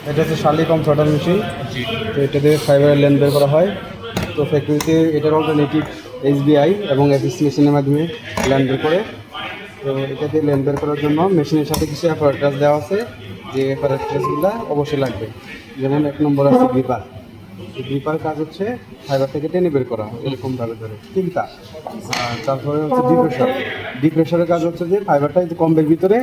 এটা হচ্ছে Shirley comforter machine. জি। তো এটা দিয়ে ফাইবারের লেন বের করা হয়। তো ফ্যাক্টরিতে এটার অল্টারনেটিভ এসবিআই এবং এফএস মেশিনের মাধ্যমে লেন বের করে। তো এটা দিয়ে লেন বের করার জন্য মেশিনের সাথে কিছু অ্যাপারেটাস দেওয়া আছে, যে অ্যাপারেটাসগুলো অবশ্যই লাগবে। যেমন এক নম্বর আছে গ্রিপার। গ্রিপার কাজ হচ্ছে ফাইবার থেকে টেনে বের করা এরকমভাবে ধরে তিনটা। আর তারপরে হচ্ছে ডিপ্রেশার। ডিপ্রেশারের কাজ হচ্ছে যে ফাইবারটা এই কম্বের ভিতরে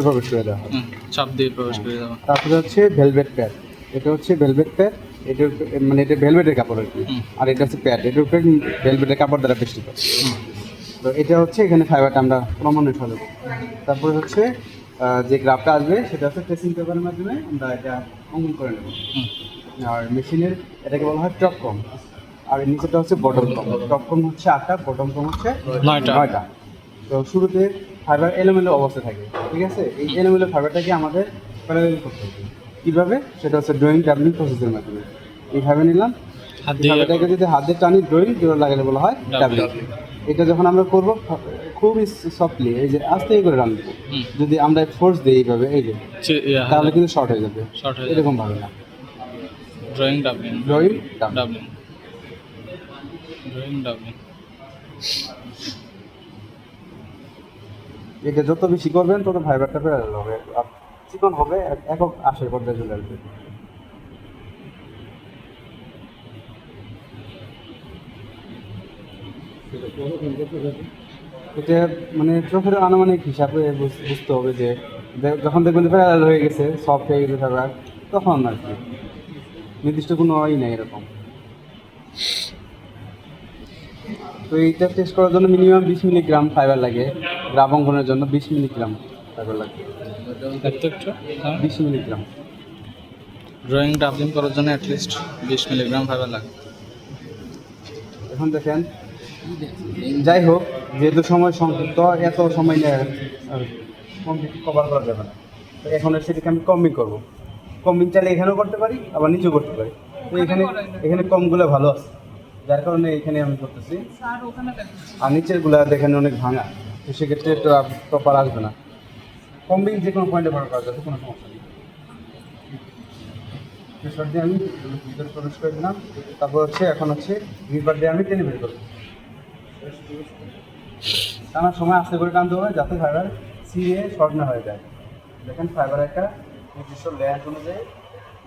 প্রবেশ করে দেওয়া হয়। চাপ দিয়ে প্রবেশ করে দেওয়া। তারপরে হচ্ছে ভেলভেট প্যাড। এটা হচ্ছে ভেলভেট প্যাড। এটা মানে এটা ভেলভেটের কাপড় আর কি। আর এটা হচ্ছে প্যাড, এটার উপরে ভেলভেটের কাপড় দ্বারা বেষ্টিত। তো এটা হচ্ছে এখানে ফাইবারটা আমরা ক্রমান্বয়ে ফেলবো। তারপরে হচ্ছে যে গ্রাফটা আসবে সেটা হচ্ছে ট্রেসিং পেপারের মাধ্যমে আমরা এটা অঙ্কন করে নেব। আর মেশিনের এটাকে বলা হয় টপ কম, আর নিচেটা হচ্ছে বটম কম। টপ কম হচ্ছে 8টা, বটম কম হচ্ছে 9টা। তো শুরুতে ফাইবার এলোমেলো অবস্থা থাকে, ঠিক আছে। এই এলোমেলো ফাইবারটাকে আমাদের প্যারালাল করতে হবে। কীভাবে? সেটা হচ্ছে ড্রয়িং ডাবলিং প্রসেসের মাধ্যমে। এইভাবে নিলাম, ফাইবারটাকে যদি হাত দিয়ে টানি ড্রয়িং লাগালে বলা হয় ডাবলিং। এটা যখন আমরা করবো খুবই সফটলি, এই যে আস্তে করে রান দেবো। যদি আমরা ফোর্স দিই এইভাবে, এই যে, তাহলে কিন্তু শর্ট হয়ে যাবে। এরকম ভাবে না, drawing doubling, drawing doubling, drawing doubling. এটা যত বেশি করবেন তত ফাইবারটা প্যারালাল হবে, আর চিকন হবে, একক আশের পর্যায়ে চলে আসবে। এটা মানে চোখের আনুমানিক হিসাবে বুঝতে হবে যে যখন দেখবেন প্যারালাল হয়ে গেছে, সফট হয়ে গেছে ফাইবার, তখন আর কি। নির্দিষ্ট কোনো নেই এরকম। তো এইটা টেস্ট করার জন্য মিনিমাম 20 মিলিগ্রাম ফাইবার লাগে। গ্রাফ অঙ্কনের জন্য 20 মিলিগ্রাম ফাইবার লাগে। 20 মিলিগ্রাম। ড্রয়িং ডাবলিং করার জন্য অ্যাটলিস্ট 20 মিলিগ্রাম ফাইবার লাগে। এখন দেখেন, যাই হোক, যেহেতু সময় সংক্ষিপ্ত, এত সময় নিয়ে কভার করা যাবে না। তো এখন সেটাকে আমি কম্বিং করবো। কম্বিং চাইলে এখানেও করতে পারি, আবার নিচেও করতে পারি। তো এখানে কমগুলো ভালো আছে, যার কারণে এখানে আমি করতেছি। আর নিচেরগুলো দেখেন অনেক ভাঙা, তো সেক্ষেত্রে একটু প্রপার আসবে না। কম্বিং যে কোনো পয়েন্টে ভালো করা যাবে, কোনো সমস্যা নেই। প্রেশার দিয়ে আমি ভিতরে প্রবেশ করে দিলাম। তারপর হচ্ছে এখন হচ্ছে গ্রিপার দিয়ে আমি টেনে বের করবো। টানার সময় আস্তে করে টানতে হবে, যাতে ফাইবার ছিঁড়ে শর্ট না হয়ে যায়। দেখেন ফাইবার একটা নির্দিষ্ট লেন্থ অনুযায়ী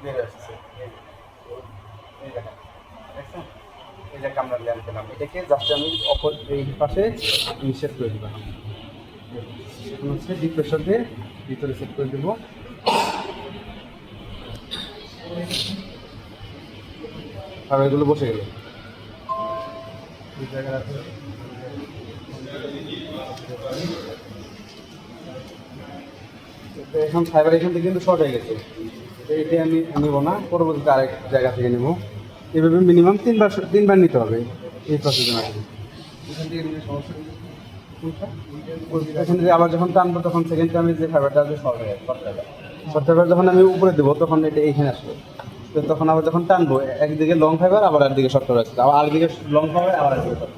বের আসছে। এই দেখেন, দেখছেন? এই যে আমরা লেন্থ পেলাম, এটাকে জাস্ট আমি অপর এই পাশে সেট করে দিলাম। এখন হচ্ছে ডিপ প্রেশার দিয়ে ভিতরে সেট করে দেবো। ফাইবারগুলো বসে গেল। এখন ফাইবার এখান থেকে কিন্তু শর্ট হয়ে গেছে, এটা আমি নেবো না, পরবর্তীতে আরেক জায়গা থেকে নেবো। এভাবে মিনিমাম তিনবার নিতে হবে এই প্রসেসের মাধ্যমে। এখান থেকে নিলে সমস্যা নেই। এখান থেকে আবার যখন টানবো তখন সেকেন্ড টাইমে যে ফাইবারটা আসবে শর্ট হয়ে যাবে। শর্ট ফাইবার যখন আমি উপরে দেবো তখন এটা এইখানে আসবে। তো তখন আবার যখন টানবো একদিকে লং ফাইবার, আবার একদিকে শর্ট ফাইবার আসবে, আবার আরেকদিকে লং ফাইবার, আবার একদিকে শর্ট।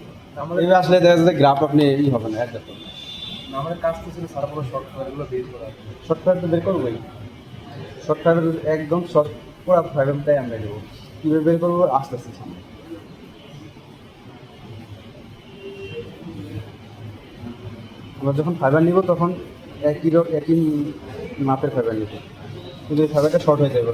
এইভাবে আসলে দেখা যাচ্ছে গ্রাফ আপনি হবে না, অ্যাডজাস্ট হবে। আমাদের কাজ তো ছিল সারা পুরো শর্ট ফাইবারগুলো বের করা। শর্ট ফাইবার তো বের করবোই। শর্ট ফাইবার একদম শর্ট পুরো ফাইবারটাই আমরা দেবো। কীভাবে বের করবো আস্তে আস্তে সামনে। আমরা যখন ফাইবার নিব তখন একই মাপের ফাইবার নিব, কিন্তু এই ফাইবারটা শর্ট হয়ে যাবে।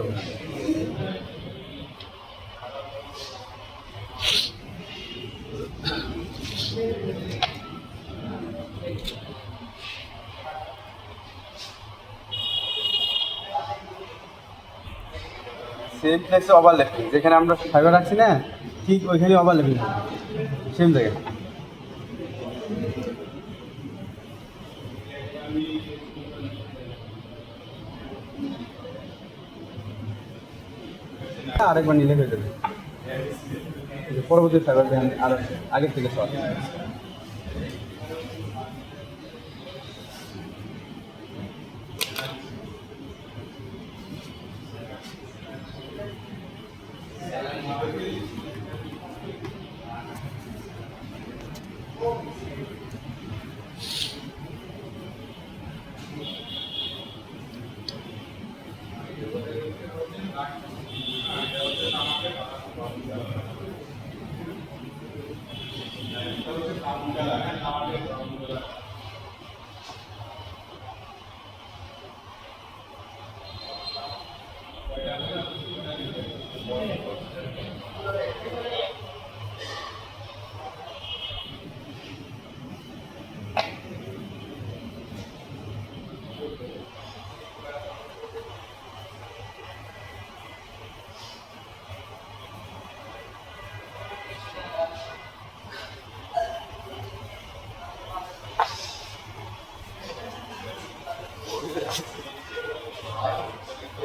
সেম প্লেসে ওভারল্যাপিং, যেখানে আমরা ফাইবার রাখছি না, ঠিক ওইখানে ওভারল্যাপিং সেম জায়গায়। আরেকবার নিলে হয়ে যাবে। পরবর্তী ফাইবার আর আগের থেকে শর্ট।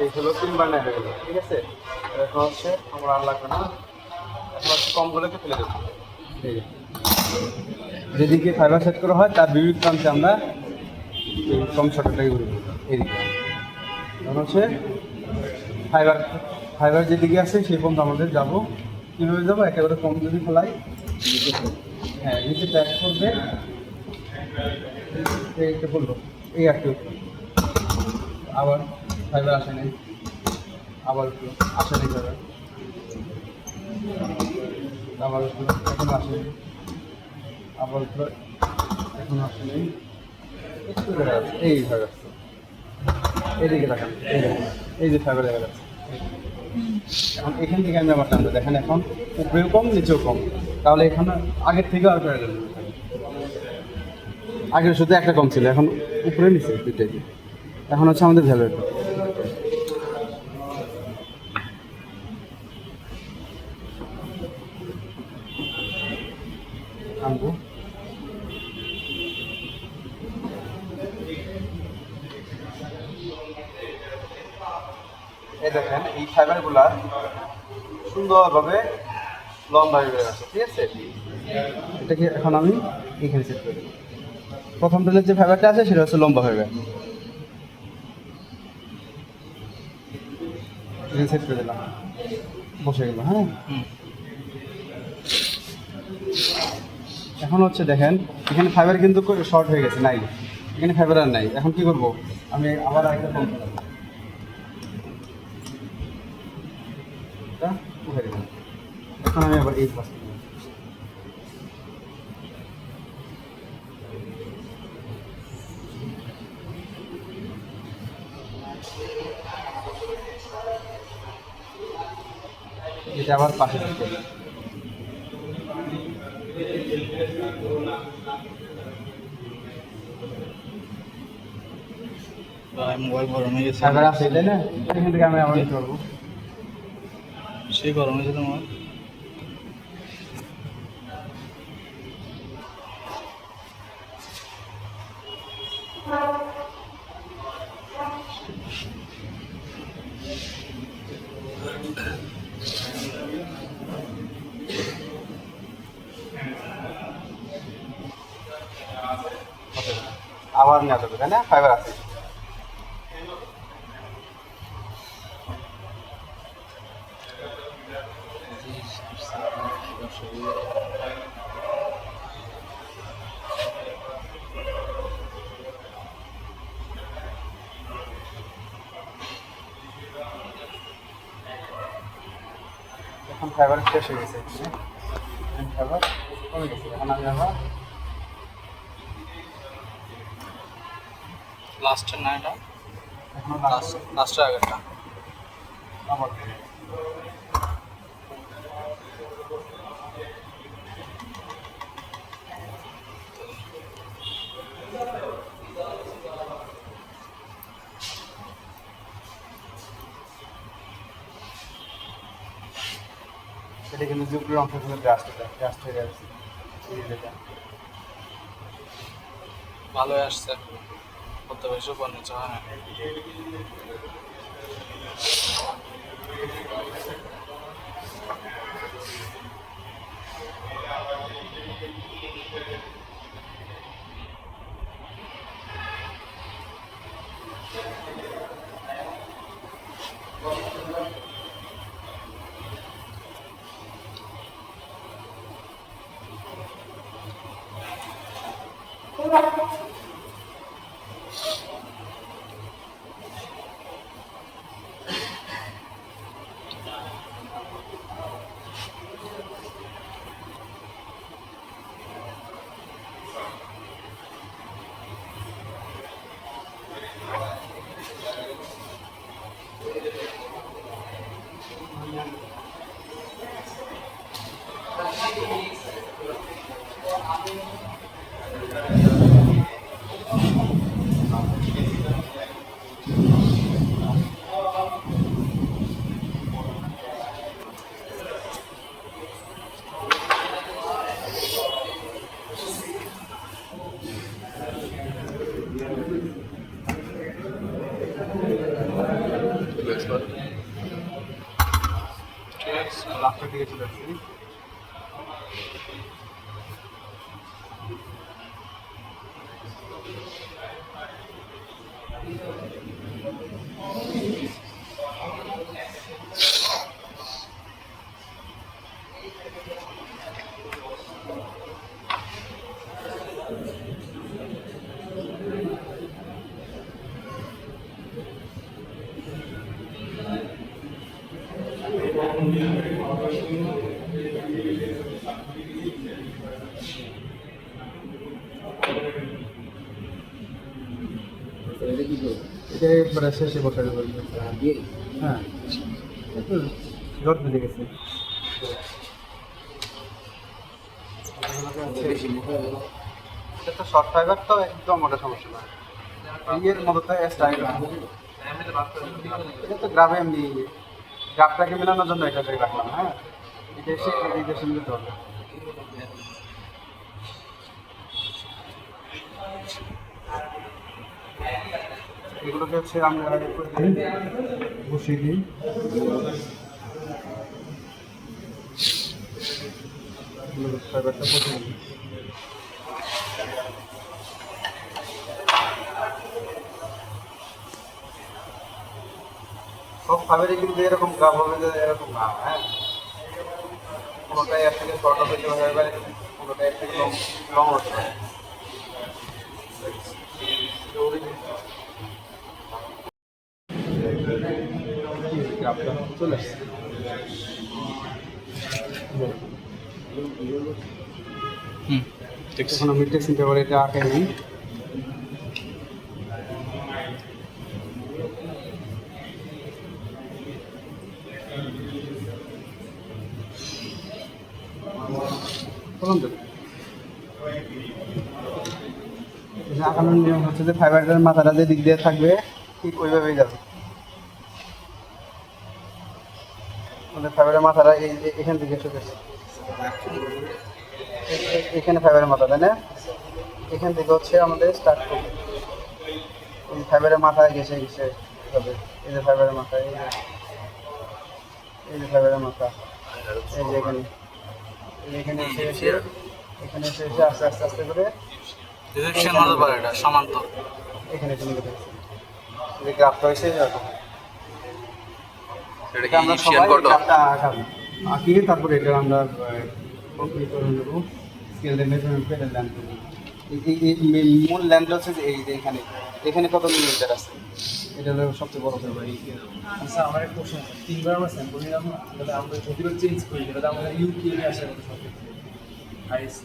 এই হলো 3 বার নেওয়া হয়ে গেল, ঠিক আছে। এখন হচ্ছে আমরা আর লাগবে না, এখন হচ্ছে কমগুলোকে ফেলে দেবো। এই যে। যেদিকে ফাইবার সেট করা হয় তার বিপরীত প্রান্তে আমরা এই কম শটটাকে ঘুরে দেবো এইদিকে। এখন হচ্ছে ফাইবার ফাইবার যেদিকে আছে সেই পর্যন্ত আমাদের যাবো। কীভাবে যাবো? একেবারে কম যদি ফেলাই, হ্যাঁ নিচে ট্যাগ করবে, এইটা বললো এই একটু আবার ফাইবার আসে নাই, আবার উঠলো, আসে নাই ফাইবার, আবার উঠলো, এখন আসে নাই, আবার উঠলো, এখন আসে নাই, একটু দেখা যাচ্ছে এই ফাইবার আসছে, এইদিকে দেখান, এই দেখুন এই যে ফাইবার দেখা যাচ্ছে। এখন এখান থেকে আমি আবার টানবো, দেখেন এখন উপরেও কম নিচেও কম, তাহলে এখানে আগের থেকেও আর প্যারালাল। আগের শুধু একটা কম ছিল, এখন উপরে নিচে দুইটাই। এখন হচ্ছে আমাদের ভ্যালুয়েট আনবো। এই দেখেন এই ফাইবারগুলা সুন্দরভাবে লম্বা হয়ে গেছে, ঠিক আছে। এটাকে এখন আমি এখানে সেট করে দেবো। প্রথম টেলের যে ফাইবারটা আছে সেটা হচ্ছে লম্বা হয়ে গেছে, এখানে সেট করে দিলাম, বসে গেল। হ্যাঁ, এখন হচ্ছে দেখেন এখানে ফাইবার কিন্তু শর্ট হয়ে গেছে, নাই এখানে ফাইবার আর নাই। এখন কি করব? আমি আবার আরেকটা ফোন করলাম, এটা উঠে গেল। এখন আমি আবার এই পাশে এটা আবার পাশে থাকবে। মোবাইল গরম হয়ে গেছে, ফাইবার আছে তাই না? এখান থেকে আমি আবার নিতে পারবো। সেই গরম হয়েছে তোমার। আবার নেওয়া যাবে তাই না? ফাইবার আছে। এখন ফাইবার শেষ হয়ে গেছে, ফাইবার কমে গেছে। এখন আমি আবার লাস্টের না এটা, এখন লাস্টের আগেরটা। আবার এটা কিন্তু যে উপরের অংশগুলো ব্রাস্ট হয়ে যাচ্ছে। ভালোই আসছে, কত বেশি উপর নিচে হয় না। লাস্টের দিকে চলে আসছি। এটা এবারে শেষে বসাতে পারবে। হ্যাঁ, একটু জোর দিতে গেছে। এটা তো শর্ট ফাইবার, তো একদম ওটা সমস্যা না। ইয়ের মতো তো স্টাইল, এটা তো গ্রাফে এমনি গ্রাফটাকে মেলানোর জন্য এটা রাখলাম। হ্যাঁ, এটা এসে এই দেশে মিলতে হবে। এগুলোকে হচ্ছে আমরা বসিয়ে দিই। ফাইবারটা বসিয়ে দিই। সব ফাইবারে কিন্তু এরকম গ্রাফ হবে যে এরকম না। হ্যাঁ, কোনোটাই এক থেকে শর্ট হতে পারে, কোনোটাই এক থেকে লং হতে পারে। গ্রাফটা চলে আসছে। দেখছি। এখন আমি টেক্সিং পেপারে এটা আঁকে নিই। আঁকানোর নিয়ম হচ্ছে যে ফাইবারটার মাথাটা যে দিক দিয়ে থাকবে ঠিক ওইভাবেই যাবে। আমাদের ফাইবারের মাথাটা এই এখান থেকে এসে এখানে ফাইবারের মাথা, তাই না? এখান থেকে হচ্ছে আমাদের স্টার্ট করবে। এই ফাইবারের মাথায় ঘেসে ঘেসে হবে। এই যে ফাইবারের মাথা, এই যে ফাইবারের মাথা, এই যে এখানে এখানে এসে এসে এখানে এসে এসে আস্তে আস্তে আস্তে করে ডিরেকশন হতে পারে, এটা সমান্তর। এখানে এখানে যে গ্রাফটা হয়েছে এরকম। এটা আমরা সবাই গ্রাফটা আঁকাবো, আঁকিয়ে তারপরে এটা আমরা কমপ্লিট করে নেবো। স্কেল দিয়ে মেজারমেন্ট করে ল্যান্ড করবো। এই মূল ল্যান্ড হচ্ছে যে এই যে এখানে এখানে কত মিলিমিটার আছে, এটা হলো সবচেয়ে বড় ব্যাপার। আচ্ছা, আমার একটা কোশ্চেন আছে। 3 বার আমরা স্যাম্পল নিলাম না, তাহলে আমরা যদি চেঞ্জ করি তাহলে আমাদের ইউকে আসে কত সঠিক আইএস